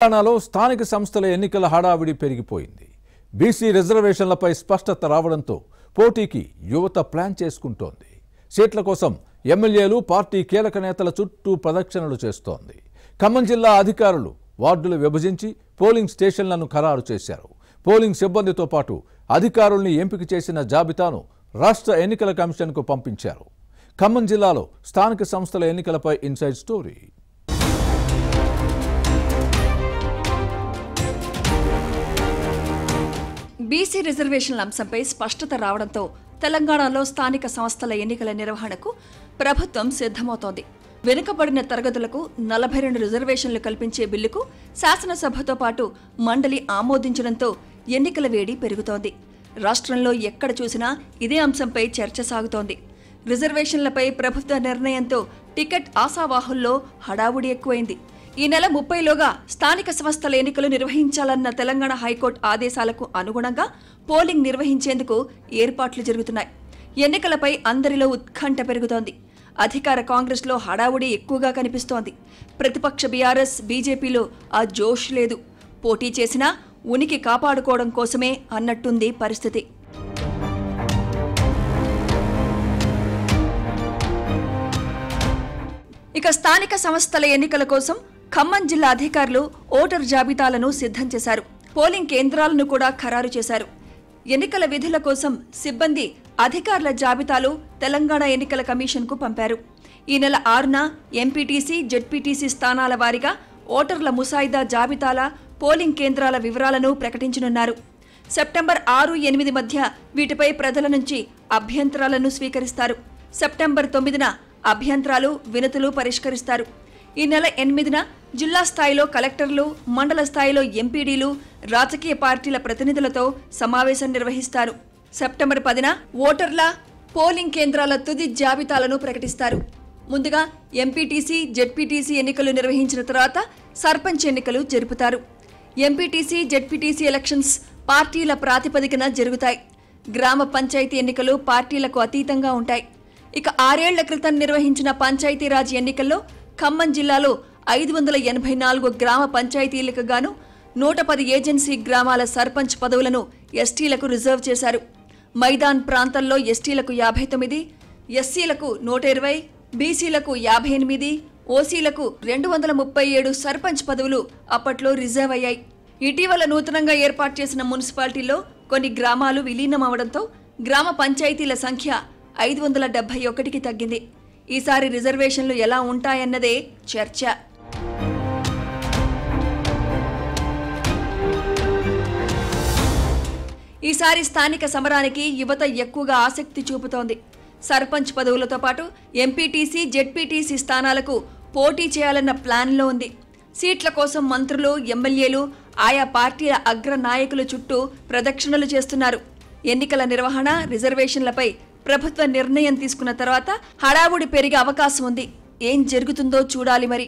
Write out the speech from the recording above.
తెలంగాణలో స్థానిక సంస్థల ఎన్నికల హడావిడి పెరిగిపోయింది. బీసీ రిజర్వేషన్లపై స్పష్టత రావడంతో పోటీకి యువత ప్లాన్ చేసుకుంటోంది. సీట్ల కోసం ఎమ్మెల్యేలు పార్టీ కీలక నేతల చుట్టూ ప్రదక్షిణలు చేస్తోంది. ఖమ్మం జిల్లా అధికారులు వార్డులు విభజించి పోలింగ్ స్టేషన్లను ఖరారు చేశారు. పోలింగ్ సిబ్బందితో పాటు అధికారుల్ని ఎంపిక చేసిన జాబితాను రాష్ట్ర ఎన్నికల కమిషన్కు పంపించారు. ఖమ్మం జిల్లాలో స్థానిక సంస్థల ఎన్నికలపై ఇన్సైడ్ స్టోరీ. బీసీ రిజర్వేషన్ల అంశంపై స్పష్టత రావడంతో తెలంగాణలో స్థానిక సంస్థల ఎన్నికల నిర్వహణకు ప్రభుత్వం సిద్ధమవుతోంది. వెనుకబడిన తరగతులకు 42 రిజర్వేషన్లు కల్పించే బిల్లుకు శాసనసభతో పాటు మండలి ఆమోదించడంతో ఎన్నికల వేడి పెరుగుతోంది. రాష్ట్రంలో ఎక్కడ చూసినా ఇదే అంశంపై చర్చ సాగుతోంది. రిజర్వేషన్లపై ప్రభుత్వ నిర్ణయంతో టికెట్ ఆశావాహుల్లో హడావుడి ఎక్కువైంది. ఈ నెల 30లోగా స్థానిక సంస్థల ఎన్నికలు నిర్వహించాలన్న తెలంగాణ హైకోర్టు ఆదేశాలకు అనుగుణంగా పోలింగ్ నిర్వహించేందుకు ఏర్పాట్లు జరుగుతున్నాయి. ఎన్నికలపై అందరిలో ఉత్కంఠ పెరుగుతోంది. అధికార కాంగ్రెస్లో హడావుడి ఎక్కువగా కనిపిస్తోంది. ప్రతిపక్ష బీఆర్ఎస్, బీజేపీలో ఆ జోష్ లేదు. పోటీ చేసినా ఉనికి కాపాడుకోవడం కోసమే అన్నట్టుంది పరిస్థితి. ఇక స్థానిక సంస్థల ఎన్నికల కోసం ఖమ్మం జిల్లా అధికారులు ఓటర్ జాబితాలను సిద్ధం చేశారు. పోలింగ్ కేంద్రాలను కూడా ఖరారు చేశారు. ఎన్నికల విధుల కోసం సిబ్బంది అధికారుల జాబితాలు తెలంగాణ ఎన్నికల కమిషన్కు పంపారు. ఈ నెల 6న ఎంపీటీసీ, జెడ్పీటీసీ స్థానాల వారీగా ఓటర్ల ముసాయిదా జాబితాల, పోలింగ్ కేంద్రాల వివరాలను ప్రకటించనున్నారు. సెప్టెంబర్ 6, 8 మధ్య వీటిపై ప్రజల నుంచి అభ్యంతరాలను స్వీకరిస్తారు. సెప్టెంబర్ 9న అభ్యంతరాలు, వినతులు పరిష్కరిస్తారు. ఈ నెల 8న జిల్లా స్థాయిలో కలెక్టర్లు, మండల స్థాయిలో ఎంపీడీలు, రాజకీయ పార్టీల ప్రతినిధులతో సమావేశం నిర్వహిస్తారు. సెప్టెంబర్ 10న ఓటర్ల, పోలింగ్ కేంద్రాల తుది జాబితాలను ప్రకటిస్తారు. ముందుగా ఎంపీటీసీ, జెడ్పీటీసీ ఎన్నికలు నిర్వహించిన తర్వాత సర్పంచ్ ఎన్నికలు జరుపుతారు. ఎంపీటీసీ, జెడ్పీటీసీ ఎలక్షన్స్ పార్టీల ప్రాతిపదికన జరుగుతాయి. గ్రామ పంచాయతీ ఎన్నికలు పార్టీలకు అతీతంగా ఉంటాయి. ఇక 6 ఏళ్ల క్రితం నిర్వహించిన పంచాయతీరాజ్ ఎన్నికల్లో ఖమ్మం జిల్లాలో 584 గ్రామ పంచాయతీలకు గాను 110 ఏజెన్సీ గ్రామాల సర్పంచ్ పదవులను ఎస్టీలకు రిజర్వ్ చేశారు. మైదాన్ ప్రాంతంలో ఎస్టీలకు 59, ఎస్సీలకు 120, బీసీలకు 58, ఓసీలకు 237 సర్పంచ్ పదవులు అప్పట్లో రిజర్వ్ అయ్యాయి. ఇటీవల నూతనంగా ఏర్పాటు చేసిన మున్సిపాలిటీల్లో కొన్ని గ్రామాలు విలీనమవడంతో గ్రామ పంచాయతీల సంఖ్య 571కి తగ్గింది. ఈసారి రిజర్వేషన్లు ఎలా ఉంటాయన్నదే చర్చ. ఈసారి స్థానిక సమరానికి యువత ఎక్కువగా ఆసక్తి చూపుతోంది. సర్పంచ్ పదవులతో పాటు ఎంపీటీసీ, జెడ్పీటీసీ స్థానాలకు పోటీ చేయాలన్న ప్లాన్లో ఉంది. సీట్ల కోసం మంత్రులు, ఎమ్మెల్యేలు, ఆయా పార్టీల అగ్ర నాయకుల చుట్టూ ప్రదక్షిణలు చేస్తున్నారు. ఎన్నికల నిర్వహణ, రిజర్వేషన్లపై ప్రభుత్వ నిర్ణయం తీసుకున్న తర్వాత హడావుడి పెరిగే అవకాశం ఉంది. ఏం జరుగుతుందో చూడాలి మరి.